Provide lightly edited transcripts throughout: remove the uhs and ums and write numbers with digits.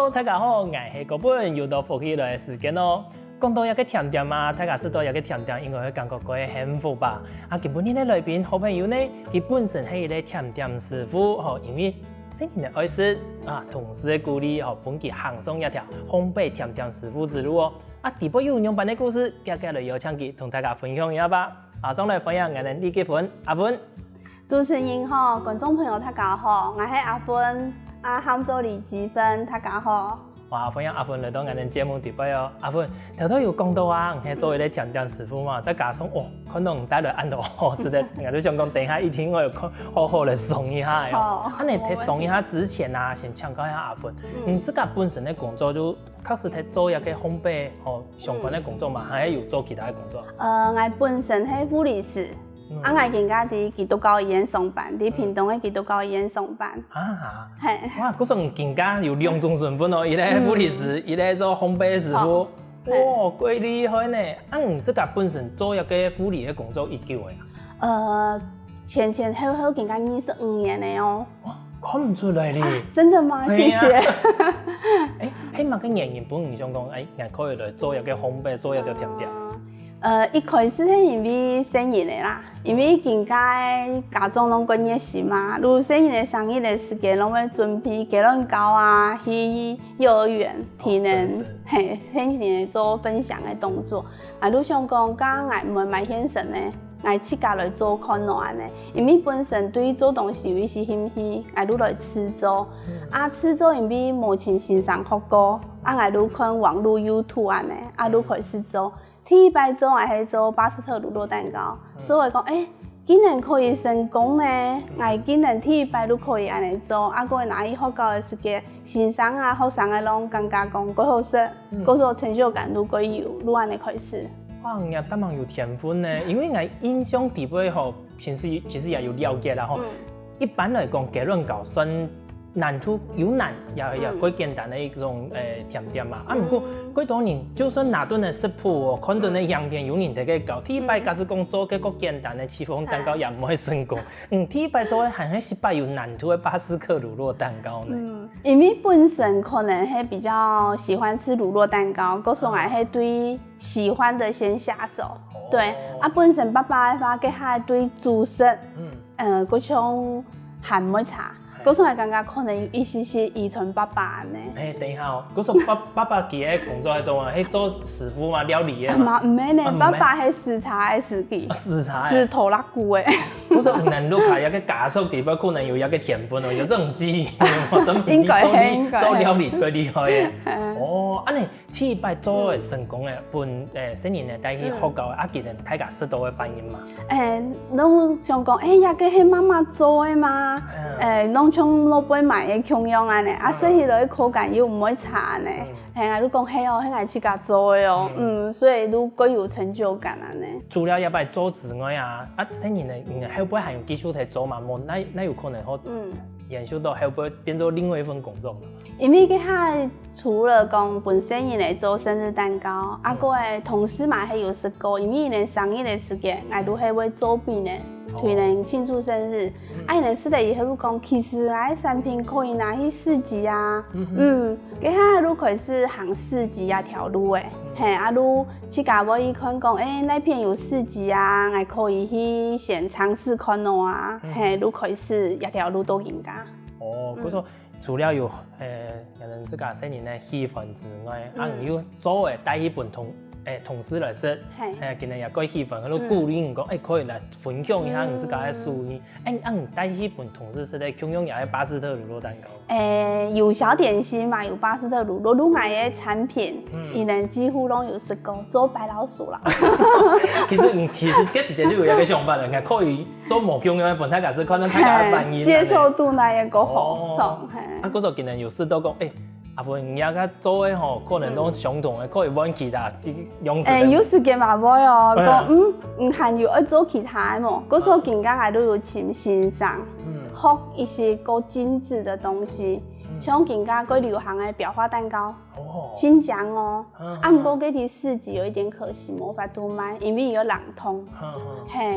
Hello， 大家好，我是高本，又到福气来的时间咯。讲到一个甜点啊，大家知道一个甜点，应该会感觉过幸福吧？啊，今日的来宾好朋友呢，佢本身係一個甜點師傅，吼，因為生前嘅愛食啊，同時嘅鼓勵，吼，本佢行上一條烘焙甜點師傅之路哦。啊，第波有樣版嘅故事，今日嚟邀請佢同大家分享一下吧。馬上來分享我哋李結芬阿芬。主持人好，觀眾朋友大家好，我係阿芬，喊做李結芬，大家好。哇，歡迎阿芬來到我哋節目直播哦。阿芬，頭頭有講到啊，你係作為咧甜點師傅嘛，再加上哦，可能帶來按到好食的，我都想講等一下一定我要好好嚟送一下哦。啊，你喺送一下之前啊，先請教一下阿芬，你自家本身嘅工作就確實喺做一個烘焙哦相關嘅工作嘛，還係有做其他嘅工作？我本身係護理師。我而家喺基督教醫院上班，喺屏東嘅基督教醫院上班。啊，係。哇，嗰種更加有兩種身份哦，一個護理師，一個做烘焙師傅。哇，幾厲害呢！啊，你自家本身做一個護理嘅工作已久啊？前後後更加25年了哦。哇，看唔出來咧。真的嗎？謝謝。起碼個原因本唔想講，我可以來做一個烘焙，做一個甜點。一開始係因為生意嚟啦，因為更加家長攏過熱心嘛，如生意嚟生意嚟時間，攏會準備雞卵糕啊，去幼兒園體能，先嚟做分享嘅動作。如想講，剛我唔會買現成嘅，我自家來做看安嘅，因為本身對做東西有一些興趣，我都來試做。試做因為目前線上學過，我都看網絡 YouTube 安嘅，都開始做。第一擺做係做巴斯特乳酪蛋糕，做嚟講，竟然可以成功呢！我竟然第一擺都可以安尼做，過拿去學校嘅時間，先生啊、學生啊攏感覺講幾好食，嗰種成就感都幾有，都安尼開始。哇，你咁樣有天分呢！因為我印象底部吼，平時其實也有了解啦吼。一般來講，雞卵糕算難度有難，也幾簡單的一種甜點嘛。不過幾多年，就算拿頓的食譜哦，看到的樣片有人在個搞，第一擺假使講做個簡單的戚風蛋糕也唔會成功。第一擺做的還係失敗有難度的巴斯克乳酪蛋糕呢。因為本身可能係比較喜歡吃乳酪蛋糕，嗰種係對喜歡的先下手。對，本身爸爸嘅話，佢係對主食，嗰種還唔會差。嗰種係更加可能有一些些遺傳爸爸呢。等一下哦，嗰種爸爸佢喺工作係做啊，係做師傅嘛，料理嘅嘛。唔係呢，爸爸係視茶嘅師弟。視茶。視拖拉骨嘅。嗰種唔能錄下一個家屬地方，可能有一個天分哦，有這種基因哦，真係做料理最厲害嘅。哦，安尼第一擺做嘅成功嘅，伴新年嘅帶去學校啊，見人大家識到嘅反應嘛。攏想講，一個係媽媽做嘅嘛，攏從老闆買嘅供養安尼，所以落去口感又唔會差呢。都講係哦，係我自家做嘅哦，所以都幾有成就感安尼。除了一擺做之外啊，新年嘅後輩還有繼續喺做嘛？冇，那有可能可延續到後輩變做另外一份工作嘛？因為佢係除了講本身伊嚟做生日蛋糕，個誒同事嘛係有識過，因為伊嚟生日嘅時間，我都係會做俾人推人慶祝生日。伊嚟識得以後講，其實我產品可以拿去市集啊，佢係都開始行市集啊條路誒，都自家我一看講，那邊有市集啊，我可以去先嘗試看咯啊，都開始一條路都應該。哦，嗰種除了有人這個新年嘅氣氛之外，你要做帶一本同事來食，今日也過氣氛，佢都鼓勵人講，可以來分享一下你自家嘅書意。你帶一本同事食嘅供養也係巴斯特乳酪蛋糕。有小點心嘛，有巴斯特乳酪，乳奶嘅產品，伊人幾乎都有食過，做白老鼠啦。其實這時間就有一個想法啦，可以做無供養嘅本，大家是看到大家嘅反應，接受度那也夠好。嗰時候今日有試到講，阿芬，你而家做嘅吼，可能都相同嘅，可以揾其他用。有時間嘛會哦，講唔限要做其他嘅嘛，嗰時候更加係都要潛欣賞，學一些夠精緻嘅東西，像更加夠流行嘅裱花蛋糕，新疆哦，不過嗰啲市集有一點可惜，冇法度買，因為有人通，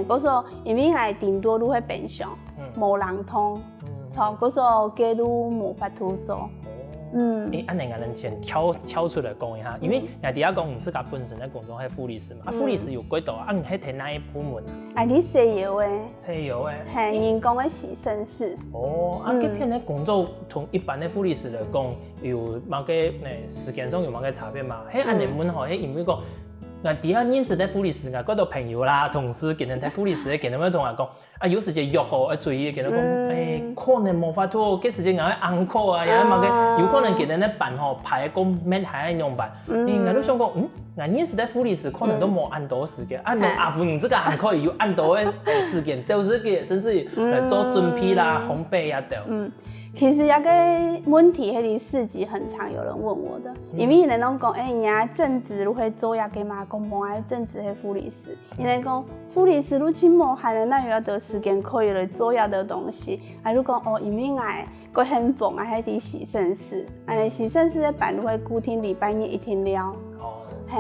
嗰時候因為我頂多都會變相，冇人通，嗰時候佢都冇法度做。安尼我们先跳出来讲一下，因为人哋讲自家本身咧工作系护理师嘛，护理师有几多啊？你系睇哪一部门？你西药诶，西药诶，系人工诶洗肾室。嗰片咧工作同一般的护理师来讲，有某个时间上有某个差别嘛？迄安尼问吼，迄因为讲。我底下认识的护理师，我嗰度朋友啦、同事，見人睇護理師，見人咪同我講，有時間約好，注意，見人講，可能冇法度，幾時間我喺 uncle 啊，又某個有可能見人咧辦吼排個咩係樣辦，我都想講，我認識的護理師可能都冇按到時間，按到阿夫你這個 uncle 有按到嘅時間，就是個甚至於來做準備啦、烘焙呀都。其實一個問題，迄個市集很常有人問我的，因為人攏講，人家正職如何做呀？給嘛講無愛正職係護理師，人講護理師如果無閒，那有要得時間可以來做呀的東西。如講因為我很忙，迄個洗腎室，洗腎室的辦如何固定禮拜日一天了。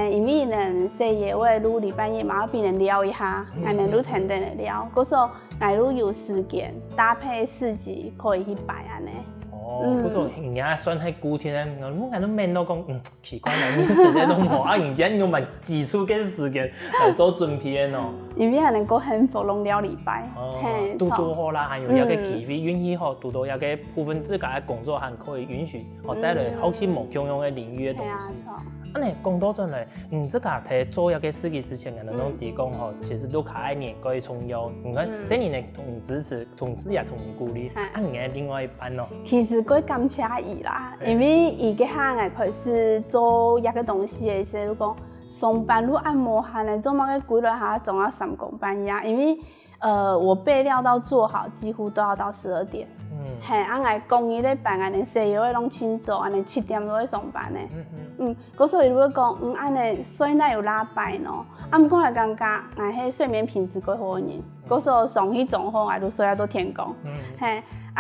因為人細夜話，如禮拜日嘛，俾人聊一下，如停定嚟聊，嗰時候如有時間搭配市集可以去擺安尼。嗰種人家算係固定咧，我都明到講，奇怪啦，你時間都冇，人家要咪擠出嘅時間嚟做準備咯。因為能夠幸福攏了禮拜，多多好啦，還有一個機會允許吼，多多一個部分自家嘅工作還可以允許，再來學習無共用嘅領域嘅東西。安尼講到真嚟，自家喺做一個司機之前，人哋提供吼，其實都卡一年可以重用。你看，所以你同支持、同支也同鼓勵，按你另外一半咯。其實佢感謝伊啦，因為伊個行嘅開始做一個東西嘅時候，講上班如按無閒嘅，做某個規律下總要3更半夜，因為我備料到做好，幾乎都要到12點。公益咧辦，安尼西藥攏清早，安尼7點就會上班咧。嗰時候如果講，安尼睡哪有拉擺喏，毋過來感覺，迄睡眠品質幾好人。嗰時候上去總好，都睡到天光。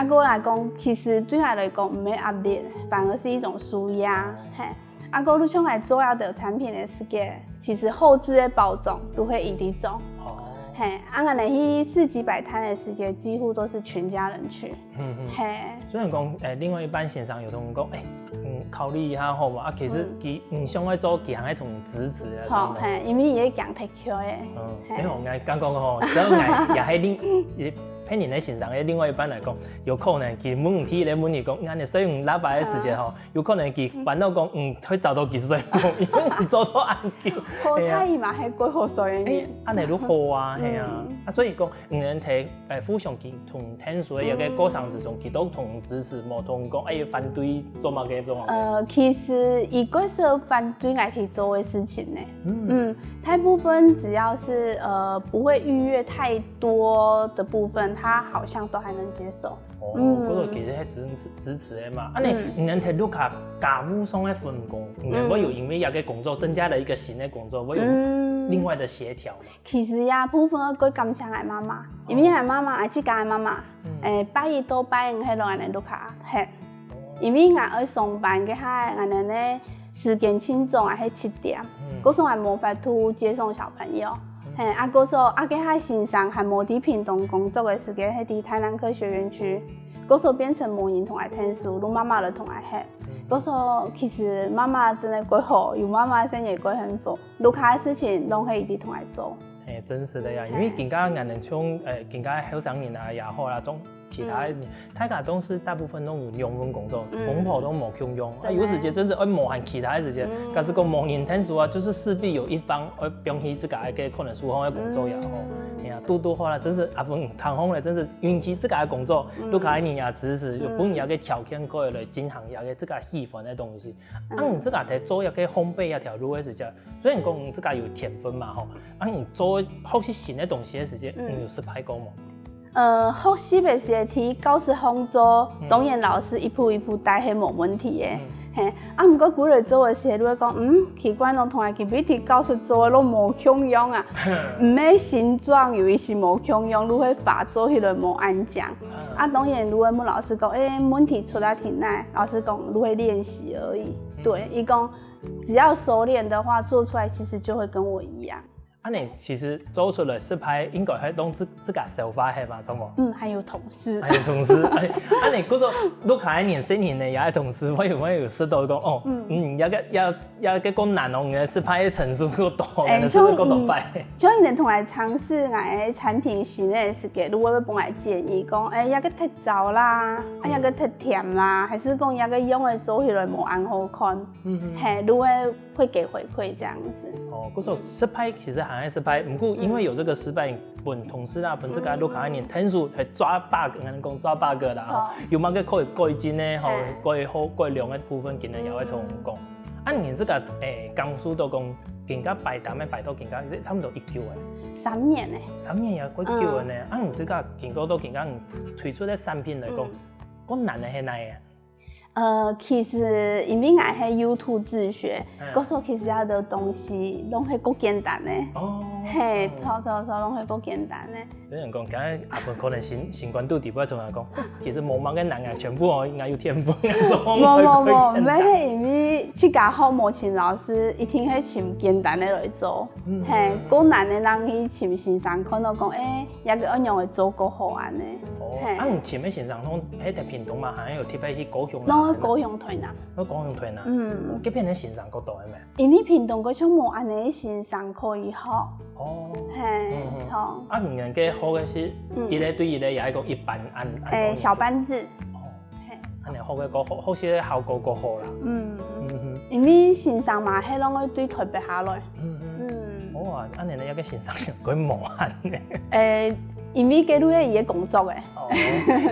我來講，其實對我來講唔係壓力，反而是一種舒壓。我你像來做要的產品的時間，其實後製的包裝都會一直做。我哋去市集擺攤的時間，幾乎都是全家人去。雖然講另外一半線上有同講，考慮一下好嘛？其實佢想要做其他係同支持啊。錯，因為伊個講特許嘅。因為我剛講吼，只要我也係喺你的線上嘅另外一半來講，有可能佢問題咧問你講，啱你使用喇叭嘅時間吼，有可能佢煩惱講，可以找到幾歲，因為唔做到按鈕。好彩伊嘛係幾好歲嘅。安尼都好啊，係啊，所以講唔能睇互相佢同聽說有個過程之中，佢都同支持，冇同講反對做乜嘅做乜。其實伊嗰時候反對我去做嘅事情呢，大部分只要是不會逾越太多的部分。他好像都還能接受。嗰度其實係支持的嘛。安尼唔能睇到家務上的分工，我有因為一個工作增加了一個新的工作，我有另外的協調。其實呀，部分我感謝我媽媽，因為我媽媽係自家的媽媽，拜一到拜五喺度安尼都卡hết，因為我要上班嘅下，我哋呢時間清早係7點，嗰時候係冇法度接送小朋友。嗰時候喺佢身上還冇喺屏東工作嘅時間，喺台南科學園區，嗰時候變成冇人同我聽書，攞媽媽嚟同我學。嗰時候其實媽媽真係幾好，有媽媽先亦幾幸福，錄下嘅事情都可以一直同我做。真實的呀，因為更加人哋從更加後生年啊也好啦，種其他大家都是大部分都有用工作，公婆都冇共用。有時間真是冇限其他的時間，假使講冇人聽書啊，就是勢必有一方會放棄自家嘅可能書方嘅工作也好。多好啦，真是阿芬談好咧，真是允許自家嘅工作，都可以也支持，有本有個條件可以來進行有個自家喜歡嘅東西。你自家喺做一個烘焙一條路嘅時間，雖然講你自家有天分嘛吼，你做學習新嘅東西嘅時間，有失敗過嗎？學習嘅時題教師方做，當然老師一步一步帶係冇問題嘅。唔過鼓勵做嘅時候，你會講，奇怪咯，同埋佢俾啲教師做嘅都冇共用啊，唔係形狀有一些冇共用，你會發做起來冇安講。當然你會問老師講，問題出來挺難，老師講你會練習而已。對，伊講只要熟練的話，做出來其實就會跟我一樣。安尼其实做出来食派应该系当自家手法系嘛，怎么？还有同事。还有同事，安尼嗰时候你看年新年的也系同事，我有识到讲哦，有个讲难哦，嘅食派层数够大，嘅是够大摆。像伊哋同来尝试我产品新的时候，如果要帮我建议讲，也个太糟啦，也个太甜啦，还是讲也个用的做起来无安好看，如果会给回馈这样子。哦，嗰时候食派其实还是失败，不过因为有这个失败，本同事啦，本这个都看一年天数系抓 bug， 人讲抓 bug 啦，有冇个可以改进呢？吼，改好改良的部分，今日也会同讲。按年这个公司都讲，更加摆档的摆到更加差不多1久诶。3年诶。3年也几久诶呢？按你这个更加都更加推出的产品来讲，讲难的系哪个？其实因为我是 YouTube 自学，嗰时候其实要的东西拢是够简单的。哦。嘿，错，拢是够简单的。所以人讲，今日阿芬可能新关注底部同人讲，其实冇乜嘅难啊，全部我应该有天赋嘅做。冇，唔係因为去教好模琴老师，一定係尋簡單的來做。嘿，夠難的人去尋先生看到講，也個按樣會做夠好安尼。哦，你尋嘅先生攏喺條屏東嘛，還有貼喺去高雄。攏喺高雄推呐。喺高雄推呐。嗰邊嘅先生嗰度係咪？因為屏東嗰種冇安尼先生可以學。哦。嘿，錯。唔人嘅好嘅是，伊咧對伊咧也係個一般按。小班制。安尼好嘅個好些效果個好啦。因為先生嘛，係攏會對特別下來。好啊，安尼咧有個先生佢無限嘅。因為佢都係伊嘅工作嘅。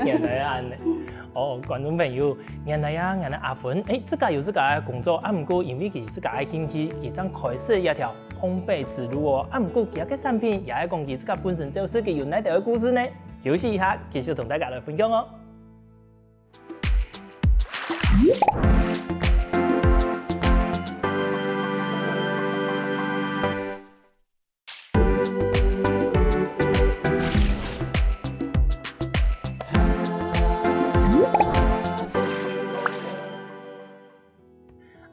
原來安尼。哦，觀眾朋友，原來阿芬，自家有自家嘅工作，不過因為佢自家嘅興趣，佢想開設一條烘焙之路哦。不過佢嘅產品也係講佢自家本身就是佢有哪條嘅故事呢？休息一下，繼續同大家來分享哦。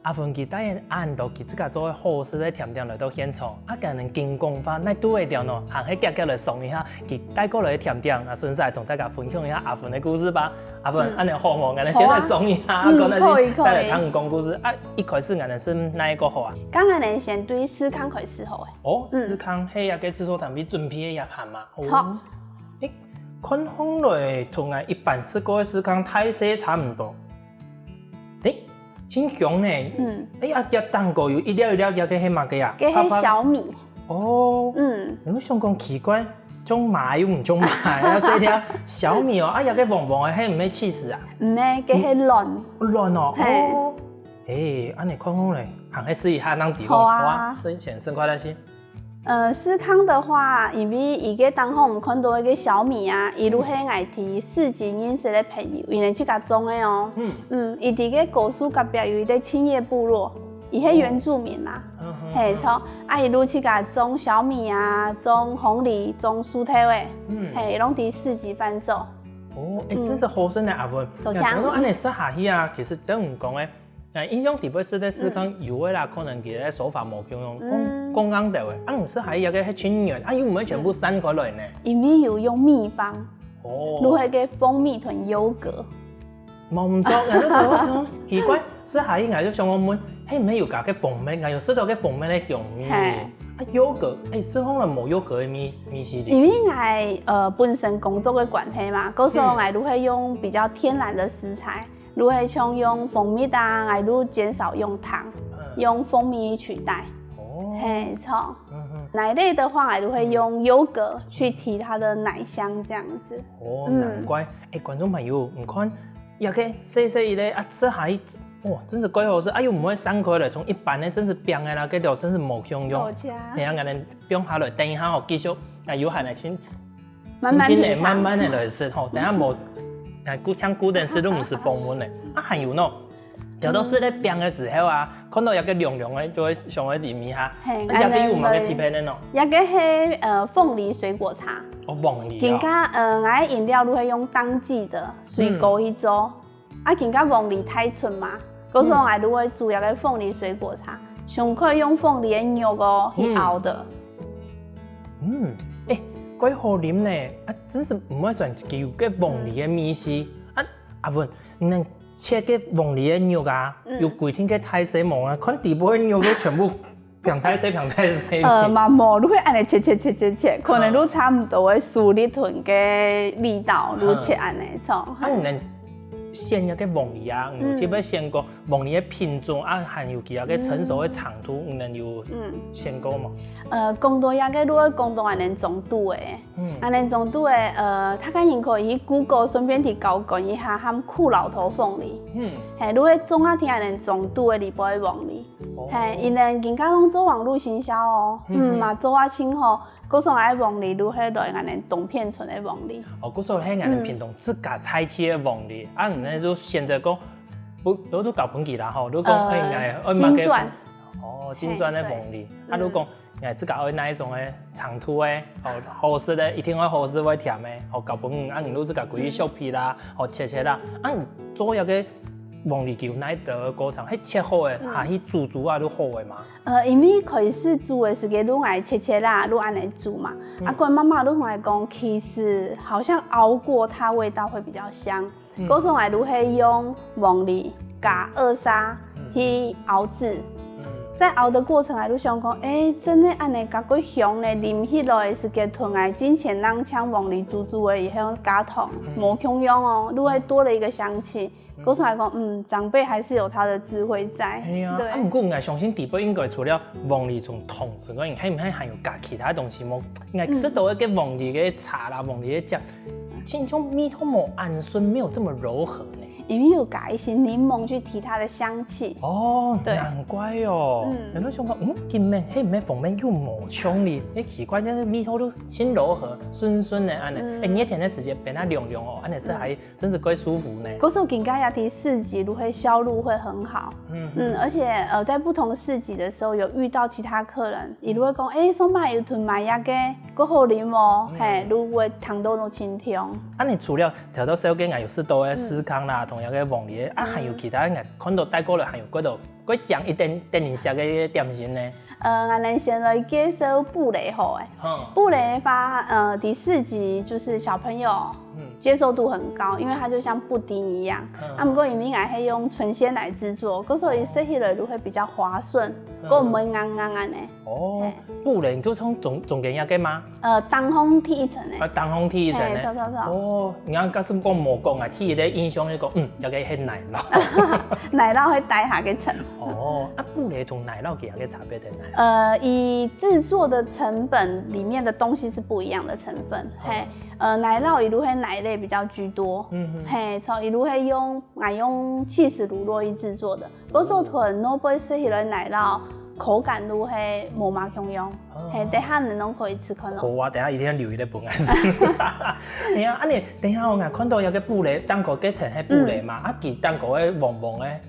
阿芬佢帶按到佢自家做好食嘅甜點來到現場，今日經過翻，那都會掉喏，行喺夾夾來送一下，佢帶過來嘅甜點，順勢同大家分享一下阿芬嘅故事吧。阿芬，安尼好冇？我哋先來送一下，講嚟帶來聽講故事。一開始我哋是哪一個好啊？剛才你先對思康開始好誒。哦，思康係一個製作產品準備嘅一項嘛。錯。看起來同我一般試過嘅思康大細差唔多。真香呢！一蛋糕有一粒一粒嘅係乜嘅啊？嘅係小米。哦。你想講奇怪，種麻又唔種麻，啊細條小米哦，有個黃黃嘅係唔係起司啊？唔係，嘅係卵。卵哦。哦。安尼看起來，行去試一下當地方。好啊。先生快樂先。思康的話，因為伊個當下我們看到一個小米啊，伊都係愛提市井飲食的朋友，伊能去甲種的哦。伊佇個高速隔壁有一個青葉部落，伊係原住民嘛，嘿錯。伊都去甲種小米啊，種紅梨，種蔬菜味，嘿，攏佇市集販售。哦，真是好生的阿芬。走強。我安尼說下去啊，其實真唔講誒。印象特別是在思康有的啦，可能佢嘅手法冇咁樣講啱到嘅。唔是還有個係全軟，又唔係全部散開來呢？因為有用秘方，如何嘅蜂蜜同優格。冇唔錯，我都覺得奇怪，是係我就想我問，係唔係有加嘅蜂蜜？我有識到嘅蜂蜜咧用咩？優格，思康人冇優格嘅米系列。因為我本身工作嘅關係嘛，嗰時候我都會用比較天然的食材。如果像用蜂蜜啊，我都減少用糖，用蜂蜜取代。哦，嘿，錯。奶類的話，我都會用優格去提它的奶香，這樣子。哦，難怪。觀眾朋友，你看，有個細細的這還哇，真是幾好食。又唔會散開來，從一般的真是冰的啦，嗰條真是冇香用。係啊，我哋冰下來，等一下我繼續，有閒來先慢慢的來食吼，等下冇。像古典式都唔是風味的，還有喏，有到是咧冰嘅時候啊，看到有個涼涼的就會上去點一下，有個有冇個貼片的喏？有個係鳳梨水果茶。哦，鳳梨。更加我嘅飲料都會用當季的水果去做，更加鳳梨太純嘛，嗰時候我都會煮一個鳳梨水果茶，上可以用鳳梨嘅牛膏去熬的。quite 好啉呢，真是唔爱算有个凤梨的米丝阿文，你切个凤梨的肉有规天个太细毛看底部的肉都全部平太细。嘛无，你会安尼切，可能你差唔多的输力臀嘅力道，你切安尼错。你能先一个凤梨基本先过凤梨的品种还有其他个成熟的长度，能有先过吗？公道也个如果公道安尼中度的，安尼中度的他可能可以 Google 顺便去搞讲一下含酷老头凤梨。如果种听安尼中度的里波的凤梨，因人更加拢做网络行销哦，嘛做清好。嗰种爱凤梨，如迄类安尼冻片存的凤梨。嗰种迄安尼品种自家采起的凤梨，你就现在讲，我都搞本记啦吼，你讲金钻。金钻的凤梨，你讲自家爱哪一种的长途的，好吃的，一定要好吃会甜的，搞本你自家规去削皮啦，切啦，做一个。凤梨球哪一个过程？迄切好的，去煮都好的嘛？因为开始煮的时间，你爱切啦，你安尼煮嘛。跟妈妈都同来讲，其实好像熬过它味道会比较香。嗰种爱如何用凤梨加二砂去熬制。在熬的过程来，你想讲，真的安尼加过香嘞，啉起来是个吞来之前咱抢凤梨煮的以后加糖，无香香哦，你会多了一个香气。说出来讲，长辈还是有他的智慧在。对。不过我相信底部应该除了凤梨从同时，我还唔还有加其他东西么？应该吃到一个凤梨的茶啦，凤梨的酱，其实米汤冇氨酸，没有这么柔和呢。因为有加一些柠檬去提它的香气。对，难怪哦。有人想讲，今面迄唔系凤面又冇香哩，奇怪，那米汤都新柔和、顺顺的安尼。你一天的时间变它凉凉哦，安尼是还真是怪舒服呢。嗰时候更加要提四级，如何销路会很好。而且在不同四级的时候，有遇到其他客人，伊如会讲，松柏有囤买呀个，够好啉哦，如果糖都都清甜。你除了调到小间有适度的司康啦。同样嘅凤梨，还有其他看到带过来，还有嗰度嗰酱一点食嘅点心呢？我们先来介绍布雷好诶。布雷发第四集就是小朋友接受度很高，因为它就像布丁一样。不过因为我是用纯鲜奶制作，所以吃起来就会比较滑顺，够唔会硬硬安尼。布雷就从总给一个吗？当烘剃一层诶。当烘剃一层诶。错。你看假使讲无讲啊，剃的印象就讲一个迄奶酪。奶酪会带下个层。布雷同奶酪给一个差别在哪？以制作的成本里面的东西是不一样的成分。奶酪伊如会奶类比较居多。伊如会用起司乳酪去制作的，嗰时候囤诺贝吃起来奶酪。口感都会无嘛香香，等下你拢可以吃看咯。好啊，等下一定要留意咧本来是。你等下我看到有个布雷蛋糕结成迄布雷嘛，其蛋糕迄黄黄诶，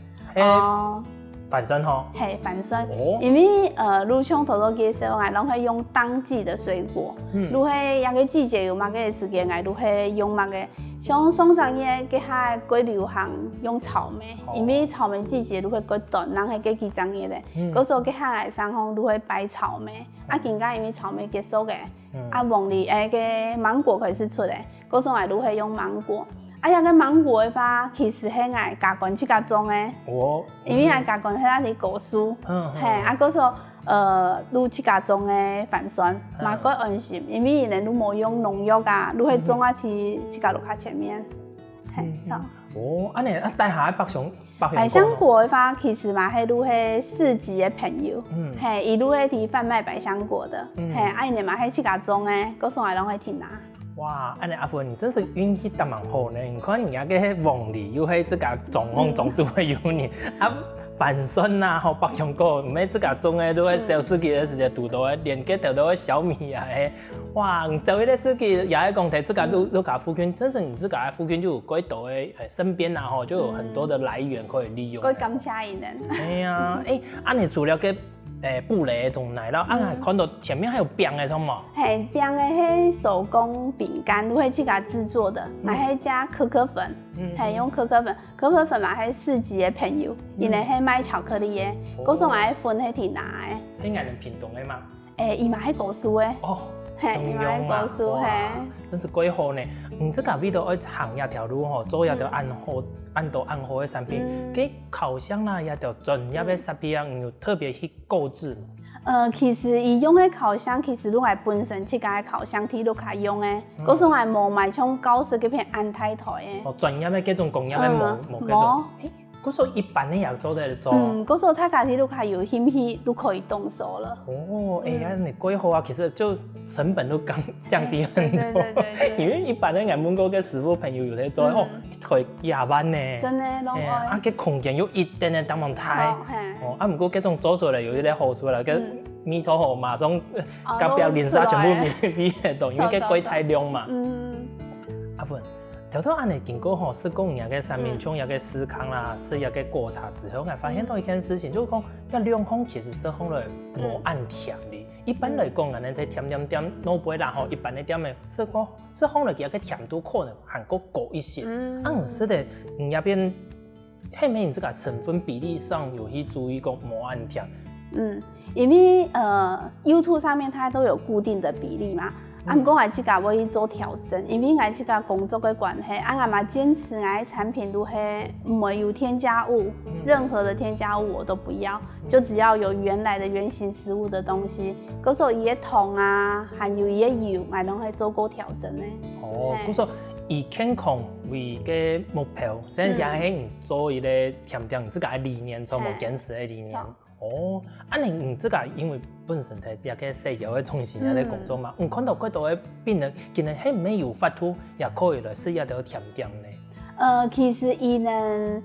反身吼。反身。因为如像头头介绍，我拢会用当季的水果，如迄一个季节有嘛个时间，我如会用嘛个。像松山叶给它过流行用草莓，因为草莓季节都会过短，人会过几张叶嘞。嗰时候给它来上方都会摆草莓，更加因为草莓结束嘅，凤梨个芒果可以是出的，嗰时候都会用芒果。个芒果的话，其实迄个加工去加种的，因为加工迄个是果蔬，嗰时候。愈去加种的反酸，嘛够安心，因为人愈无用农药愈会种去加落较前面。安尼带下百香果的话，其实嘛，迄愈市集的朋友，伊愈会提贩卖百香果的，因为嘛，迄去加种的，各种拢会去拿。哇，安尼阿芬，你真是运气大蛮好呢！你看人家个凤梨又系自家种都会有你反酸呐，百香果，唔系自家种的，都会掉司机的时间拄到的，连个掉到个小米啊，哇，走一个司机也系讲，自家都搞附近，真是你自家附近就有几多的身边啊，就有很多的来源可以利用。可以感谢伊人。你除了个布雷同奶酪，看到前面还有饼的，什么？饼的迄手工饼干，都会去甲制作的，买迄加可可粉，用可可粉嘛，迄市集的朋友，因为迄卖巧克力的，嗰种爱分迄提拿的。迄个人品懂的吗？伊嘛迄果蔬的。嘿，嘛爱故事嘿，真是几好呢。这个味道爱行一条路吼，做一条按好的产品，给烤箱啦，一条专业的设备啊，有特别去购置。其实伊用的烤箱，其实都系本身这家烤箱体都可以用的，嗰种系无卖像高式嗰片安太台的。哦，专业的嗰种工业的无嗰种。嗰种一般的也做得做。嗰种他家己都可以有兴趣，都可以动手了。哦，哎呀，你几好啊！其实就成本都降低很多。对。因为一般的俺们嗰个师傅朋友有在做，哦，一台20万呢。真的，拢爱。啊，个空间又一点点当忙太。哦，啊，不过嗰种做出来有一点好处啦，个米头吼马上隔壁连沙全部米到，因为个龟太亮嘛。阿芬。条条安尼经过吼，施工也个三面墙也个施工啦，是也个过程之后，我发现到一件事情，就是讲，要亮空其实施工了无按甜的。一般来讲，俺们在甜点脑杯啦吼，一般的点的施工了也个甜度可能还够高一些。是的，那边后面这个成分比例上有去注意讲无按甜。因为YouTube 上面它都有固定的比例嘛。不过我自家要去做调整，因为我自家工作的关系，我嘛坚持我产品都是唔会有添加物，任何的添加物我都不要，就只要有原来的原型食物的东西。嗰时候伊个糖啊，还有伊个油，我拢会做过调整的。哦，嗰时候以健康为个目标，真也係做一个甜点，这个理念做无坚持的理念。哦，你这个因为本身在也个西药的从事也在工作嘛，看到几多的病人，竟然还没有发吐，也可以来试一条甜点呢。其实伊呢，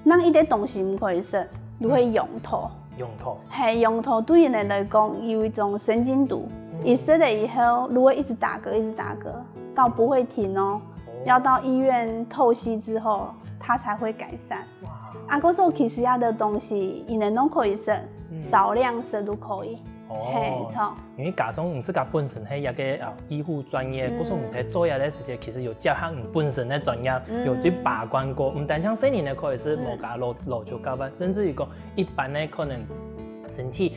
咱一啲东西唔可以食，都会用途。用途。系用途对人来讲有一种神经毒，伊食了以后，如果一直打嗝，到不会停哦，要到医院透析之后，它才会改善。嗰时候其实要的东西，伊能拢可以食，少量食都可以。哦，错。因为加上这个本身系一个医护专业，嗰种在做嘢的时间，其实有结合本身的专业，有去把关过。唔单像细年的可以是某家老就高班，甚至于讲一般的可能身体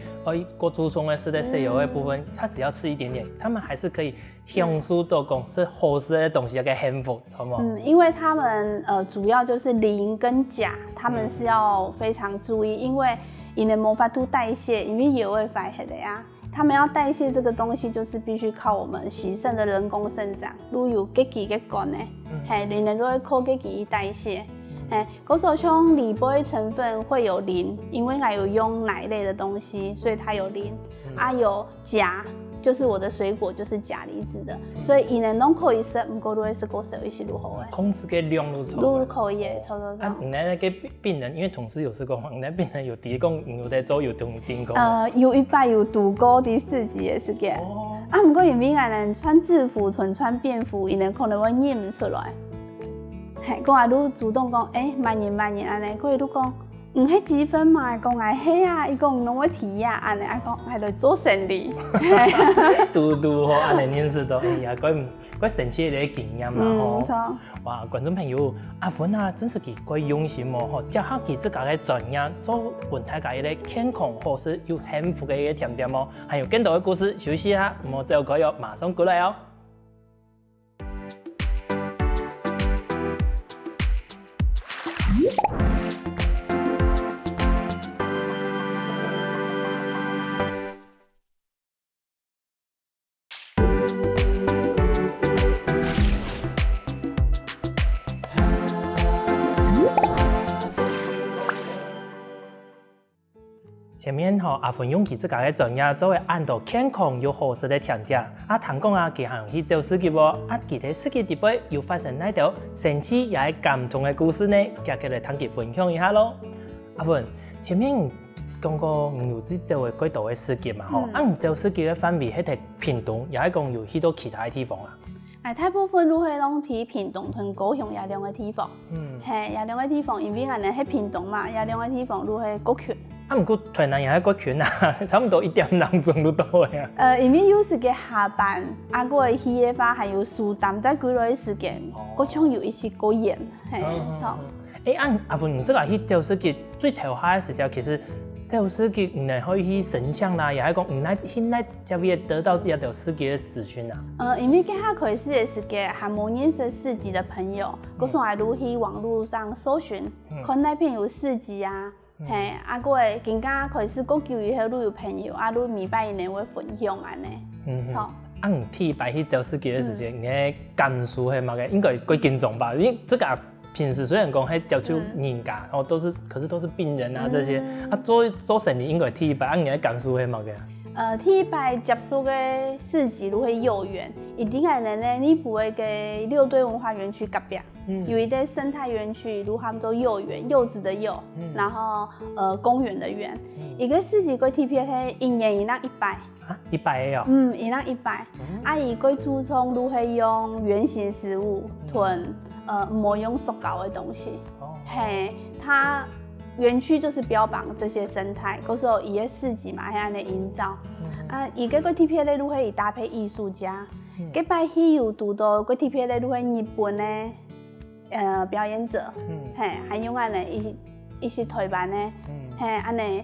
过注重的是在西药的部分，他只要吃一点点，他们还是可以享受到讲是好吃的东西嘅幸福，好吗？因为他们主要就是磷跟钾，他们是要非常注意，因为你的无法度代谢，因为也会发黑的呀。他们要代谢这个东西，就是必须靠我们洗肾的人工生长，如有机器嘅管呢，你能都会靠机器代谢。嗰时候像里杯成分会有磷，因为我有用奶类的东西，所以它有磷。有钾，就是我的水果就是钾离子的，所以伊能拢可以食，唔过都会食过少一些如何诶。控制个量都可以诶，错。那个病人，因为同事有试过，那病人有提供有在做有订购。有一摆有度过第4级的时间。唔过因为我能穿制服，纯穿便服，伊能可能会认唔出来。讲啊，愈主动讲，慢点安尼，可以愈讲，迄积分嘛，讲迄啊，伊讲拢要提啊，安尼，讲还来做生意。好，安尼认识到，怪神奇的经验嘛吼。哇，观众朋友，阿芬啊，真是怪用心哦吼，结合佢自家的专业，做本大家一个健康或是又幸福的一个甜点哦。还有更多的故事，休息下，我们就可以马上过来哦。前面阿芬用佢自家嘅专业，作为按到健康又好食嘅甜点。谈讲佢行去做司机喎，其他司机地位又发生哪条神奇也系感动嘅故事呢？今日来同佢分享一下咯。阿芬，前面讲过有去做几多嘅司机嘛？吼，做司机嘅范围喺睇屏东，也系讲有去到其他嘅地方啊。大部分都会拢去屏东同高雄亚两个地方，亚两个地方，因为俺哋喺屏东嘛，亚两个地方都系国权。唔过台南也系国权啊，差唔多1点2钟都到嘅啊。因为有时嘅下班，我会去嘅话，还有疏淡在几耐时间，嗰种有一些过严，错。阿芬，这个去做司机最头下嘅时间，其实走世界唔能可以去神枪啦，也係講唔來現在才會得到一條世界的資訊啊。因為佢下開始嘅時間還冇認識市集的朋友，嗰時還都去網絡上搜尋，看那邊有市集啊，嘿，啊個會更加開始個叫以後都有朋友，啊都明白因會分享安尼，錯。啊，你第一擺去走世界的時間，你嘅感受係乜嘅？應該幾緊張吧？因為這個平時雖然講係接觸人家，然後可是都是病人啊這些，啊做生意應該第一擺，啊你嘅感受係乜嘅？第一擺接觸嘅市集都係幼園，一定係呢，你不會嘅六堆文化園區隔壁，有一個生態園區，如他們做幼園，柚子的柚，然後公園的園，一個市集個 TPA 係一年一人100。啊，100哦。一人100。啊，伊個初衷都係用原型食物囤，唔好用塑膠的東西。嘿，它園區就是標榜這些生態，嗰時候伊個市集嘛，係安尼營造。啊，伊個 TPA 咧都可以搭配藝術家。嗰擺去有拄到個 TPA 咧都係日本的表演者，嘿，還用安尼一些推板呢，嘿，安尼。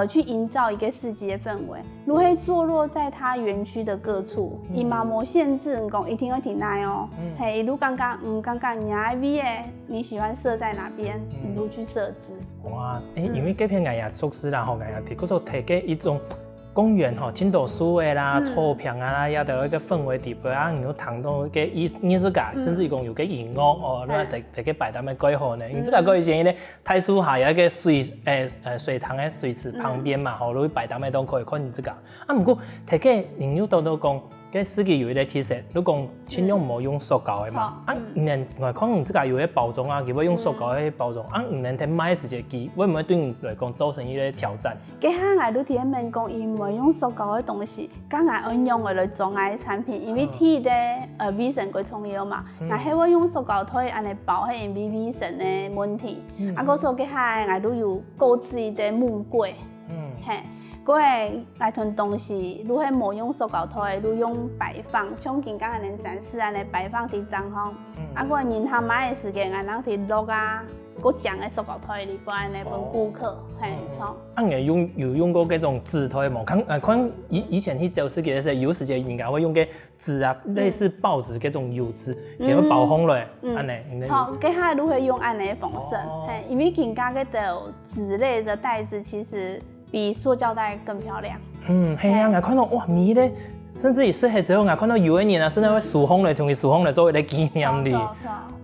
去營造一個市集的氛圍，如何坐落在它園區的各處，伊嘛冇限制，講一定要停來哦。嘿，如剛剛你愛邊個，你喜歡設在哪邊，你都去設置。哇，因為這片藝術措施啦，吼藝術體，嗰時候提供一種公園吼，真多樹的啦、草坪啊啦，也有一個氛圍地方啊，有談到個藝術家，甚至講有個音樂哦，那大家擺攤的改好呢。因為這個以前咧，太樹下有一個水塘的水池旁邊嘛，吼，你擺攤的都可以看這個。啊，不過提個人有都講，個市集有一個特色，你講盡量唔好用塑膠的嘛。啊，唔能我看你這個有個包裝啊，佢會用塑膠的包裝，啊，唔能喺買時間機，會唔會對你來講造成一個挑戰？佢下我都聽問講，伊唔會用塑膠的東西，咁我按用來做我的產品，因為睇的vision佢重要嘛，我係會用塑膠袋安尼包，係因為vision的問題。啊，嗰時候佢下我都有購置一個木櫃，嘿。嗰個來囤東西，如果冇用塑膠袋，如用擺放，像今剛能展示安尼擺放喺帳篷。啊，嗰個銀行買的時間，我能喺落啊，嗰獎嘅塑膠袋裏邊安尼分顧客，係錯。啊，你有用過嗰種紙袋冇？看以前去走市集嘅時候，有時間應該會用嘅紙啊，類似報紙嗰種油紙，佢會包封落，安尼。錯，嗰下如果用安尼方式，係因為今剛嗰條紙類的袋子其實比塑膠袋更漂亮。係啊，我看到哇，米咧，甚至於細之後，我看到有一年啊，甚至會塑封嚟，同佢塑封嚟作為個紀念日。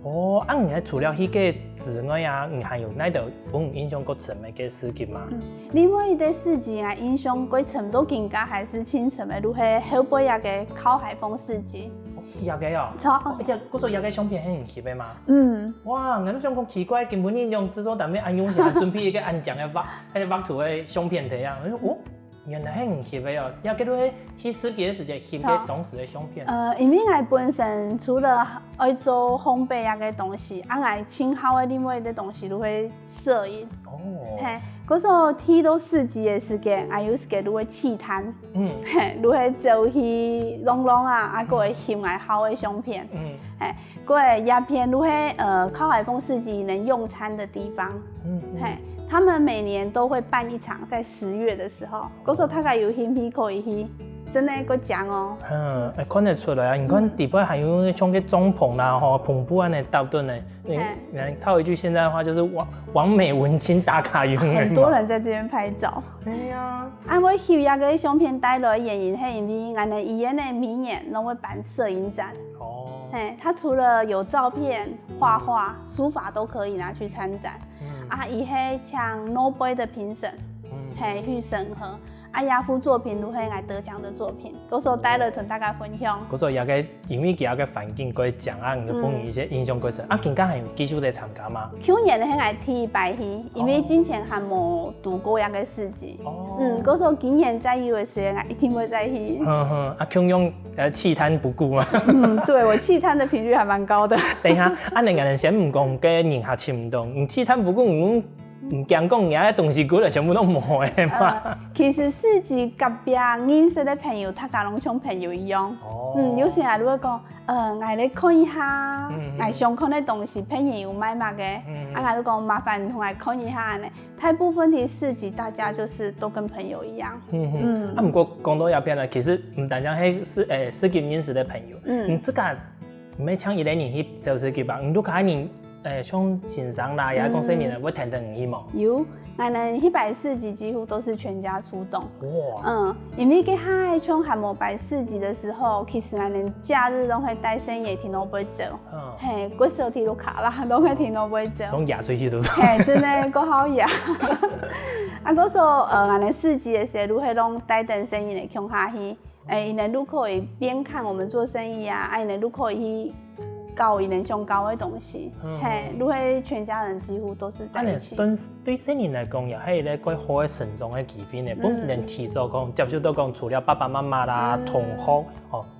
哦，啊，你除了迄個之外啊，你還有哪度幫印象較深的個市集嗎？另外一個市集啊，印象較深都更加還是清晨的，如係後背一個靠海風市集。有嘅哦，錯，而且嗰時候有嘅相片很人氣嘅嘛。哇，我都想講奇怪，根本你用製作單位按用時，準備一個安獎嘅畫圖嘅相片睇啊，我說哦，原來很人氣嘅哦，也叫做去市集嘅時間翕嘅當時嘅相片。因為我本身除了愛做烘焙啊嘅東西，我親好嘅另外一個東西都會攝影。哦，嘿。嗰時候睇到市集嘅時間，有時間都會試攤，都會走去弄弄啊，個會翕愛好嘅相片，個會鴉片都會靠海風市集能用餐的地方，他們每年都會辦一場，在10月的時候，嗰時候大概有興趣可以去。真的個獎哦，看得出來啊！你看底部還有像個帳篷啦，吼，篷布安尼搭頓呢。套一句現在的話，就是網美文青打卡用。很多人在這邊拍照。對呀。我翕一個相片帶來的原因係因為我哋醫院的明年都會辦攝影展。哦。它除了有照片、畫畫、書法都可以拿去參展。伊係像 Nobel 的評審，去審核。亞夫作品如何來得獎的作品，嗰時候帶了同大家分享。嗰時候有個因為佢有個環境可以講啊，你幫你一些印象過程。今屆還有繼續在參加嗎？去年咧係第一擺去，因為之前還冇度過一個市集。嗰時候今年再有嘅時間，一定會再去。強用棄攤不顧嘛。對，我棄攤的頻率還蠻高的。等一下，你先唔講嘅人客簽唔動，你棄攤不顧，唔惊讲人家东西过来全部都冇的嘛。其实市集隔壁认识的朋友，大家拢像朋友一样。有时啊，如果讲，我来看一下，我想看的东西，朋友有买嘛个，我就讲麻烦同我看一下呢。大部分的市集，大家就是都跟朋友一样。不过讲到鸦片呢，其实唔单单是市集认识的朋友，这个唔係像一個人去做市集吧？都可能像先生啦，也講生年會聽得唔去嘛？有，我哋去擺市集幾乎都是全家出動。哇！因為佢喺像還冇擺市集的時候，其實我哋假日都會帶生意聽到不會走。嘿，嗰時候睇到卡啦，都會聽到不會走。攏壓出去都是。嘿，真係夠好壓。啊，嗰時候我哋市集的時候，都會攏帶等生意嚟窮下去。因為都可以邊看我們做生意啊，因為都可以去搞一點上高的東西，嘿，都會全家人幾乎都是在一起。對新人來講，又係一個幾好嘅成長嘅機會呢。本人提早講，接觸到講，除了爸爸媽媽啦、同學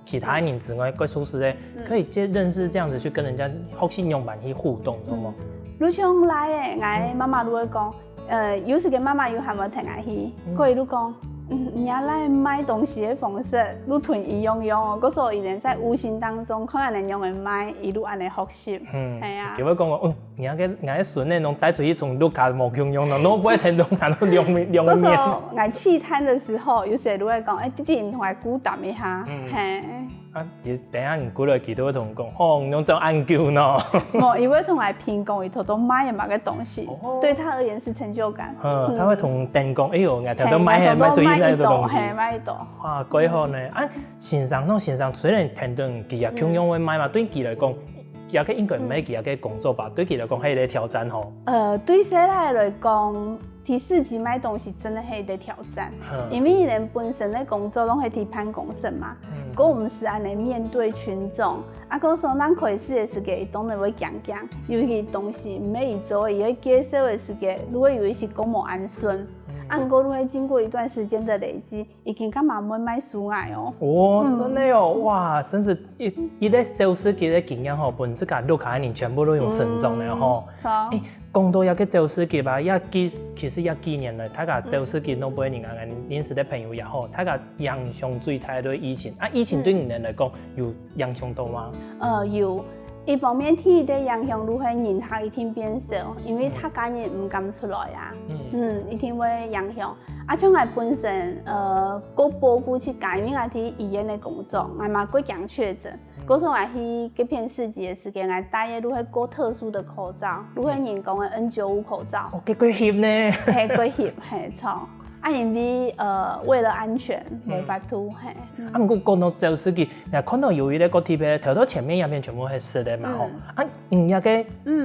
其他人之外，幾舒適咧，可以認識這樣子去跟人家學習用版去互動，懂冇？如像來嘅，我媽媽都會講，有時嘅媽媽有還冇聽下去，佢都講。人家來賣東西的方式，都同伊用哦。嗰時候伊哋在無形當中，看人哋用嚟賣，一路安尼學習。係啊。叫我講人家嘅孫咧，攏帶出去從路卡冇用用咯，攏不會聽到人都兩面。嗰時候我棄攤的時候，有時都會講，弟弟，你同我鼓談一下。係。等下你鼓落去都會同講，你用這按鈕呢？冇，伊會同我評講，伊偷偷買嘅某個東西，對他而言是成就感。他會同店講，哎呦，我偷偷買出去那個東西。係買到。哇，幾好呢！先生雖然聽到佢也強樣會買嘛，對佢來講，也個應該唔係佢嘅工作吧？對佢來講係一個挑戰吼。對誰來講？提市集買東西真的係一個挑戰，因為人本身的工作攏係提辦公室嘛，嗰我們是安尼面對群眾，嗰時候咱開始的時間，當然會講，有啲東西唔係伊做，伊會介紹的時間，如果有一些公務安順，不過如果經過一段時間的累積，已經幹嘛唔會買書愛哦。哦，真的哦，哇，真是一個做市集的經驗吼，本自家都可能全部都用成長的吼。講到一個做市集吧，其實也幾年了，大家做市集都不會認識的朋友也好，大家影響最大對疫情，疫情對你哋來講有影響到嗎？有，一方面天的影響如何人客一定變少，因為他家人唔敢出來啊，一定會影響。像我本身過保護去改，因為我喺醫院的工作，我嘛過強確診。嗰時候我去嗰片市集的時間，我戴嘅都係過特殊的口罩，都係人工的 N95口罩。幾貴險呢？係貴險，係錯。因為為了安全，冇法度係。不過講到做市集，我看到有一個貼片，頭到前面入面全部係實的嘛吼。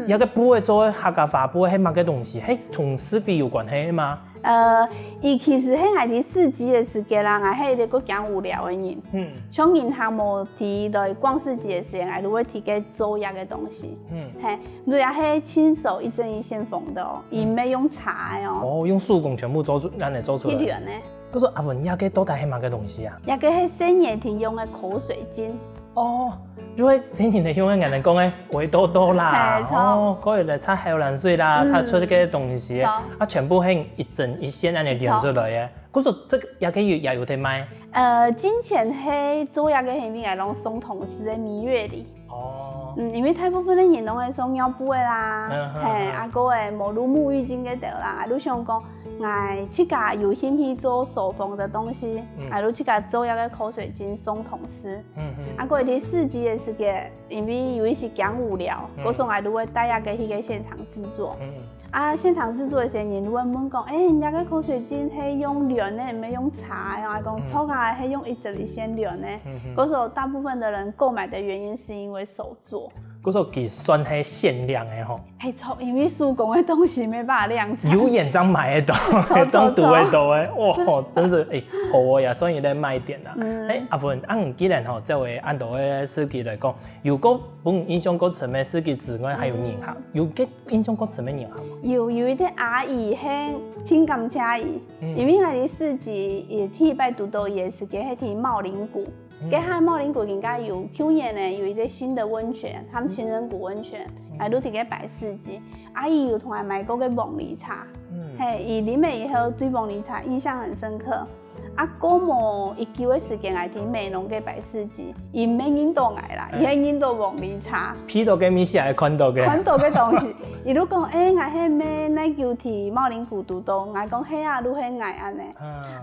有個布嘅做客家話布係乜嘅東西？係同市集有關係嗎？伊其實喺我哋市集嘅時間啦，我係一個講無聊嘅人。像銀行冇提來逛市集嘅時間，我都會提個做藥嘅東西。係，對啊，係親手一針一線縫的哦，伊唔係用茶哦。用手工全部做出來。一兩呢？嗰個阿文也個到底係乜嘅東西啊？也個係生椰田用嘅口水巾。因為生椰田用嘅人嚟講咧，維多多啦，嗰日嚟擦海藍水啦，擦出啲嘅東西，全部係一針一線咁嚟連出來嘅。嗰個這個也可以也有得賣。之前係做一個係咪係攞送同事嘅蜜月禮？因為大部分的人攏會送尿布的啦，個誒沐浴巾嘅掉啦，都想講，我自家有興趣做手縫的東西，都自家做一個口水巾送同事。個啲市集嘅時間，因為有一些講無聊，嗰時候我都會帶一個去個現場製作。現場製作嘅時候，人都會問講，人家個口水巾係用料呢，唔係用茶啊？講錯啊，係用一針一線料呢？嗰時候大部分的人購買的原因是因為手做。嗰時候佢算係限量嘅吼。係錯，因為手工嘅東西沒辦法量產。有眼章買得到，當賭嘅到誒，哇，真是好喎，也算一個賣點啦。阿文，既然吼，作為按道嘅市集來講，如果本印象過層嘅市集之外，還有年客，有嘅印象過層嘅年客嗎？有一啲阿姨係挺感謝伊，因為我哋市集也提拜獨到嘢是嘅係提茂林谷。佮海茂林谷更加有去年呢有一个新的温泉，他们情人谷温泉，哎，都伫个摆市集，伊有同我买过个凤梨茶，嘿，伊啉了以后对凤梨茶印象很深刻。过无一久的时间来听美浓嘅摆市集，伊唔免引导来啦，伊係引導鳳梨茶。批到嘅物事係看到嘅。看到嘅東西，伊如講我迄咩奶球體茂林古都多，我講迄啊，愈迄愛安尼。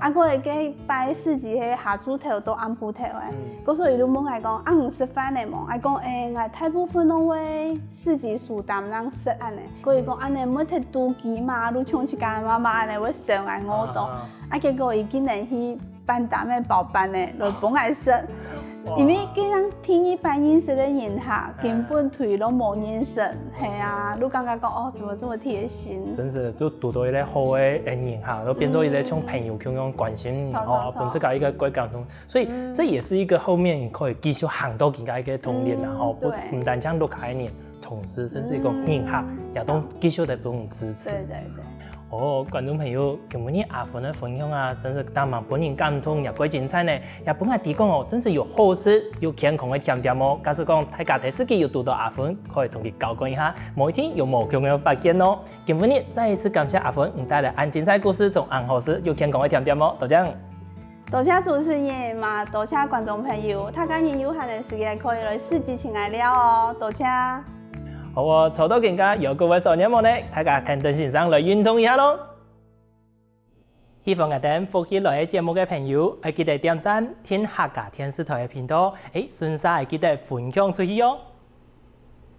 我會嘅擺市集迄下豬頭都安鋪頭誒，嗰所以愈問我講唔食飯嘅嘛，我講我大部分攏會市集數擔人食安尼，佢講安尼唔摕肚雞嘛，愈像一家媽媽安尼會上來我度。結果伊竟然去辦淡的包辦的，來幫我食，因為既然天一般認識的人客，根本對攏無認識，係啊，你感覺講哦，怎麼這麼貼心？真是都讀到一個好的人客，都變做一個像朋友咁樣關心你，本這個一個鬼感動，所以這也是一個後面可以繼續行到更加一個通聯啦，不單將落開人同事，甚至一個人客也都繼續在幫你支持。對。觀眾朋友，今日阿芬的分享啊，真是當晚本人感動，也幾精彩呢。也本下提供哦，真是有好食又健康的甜點哦。假使講大家第時機有讀到阿芬，可以同佢交換一下，某一天有無共嘅發現哦。今日再一次感謝阿芬，帶來安精彩故事，同安好食又健康的甜點哦。多謝。多謝主持人嘛，多謝觀眾朋友，大家有閒的時間可以來市集前來聊哦。多謝。好哦，抽到更加有各位少年們呢，大家聽聽先生來運動一下咯。希望我哋歡喜來節目嘅朋友，記得點讚、聽客家電視台嘅頻道，順勢記得分享出去哦。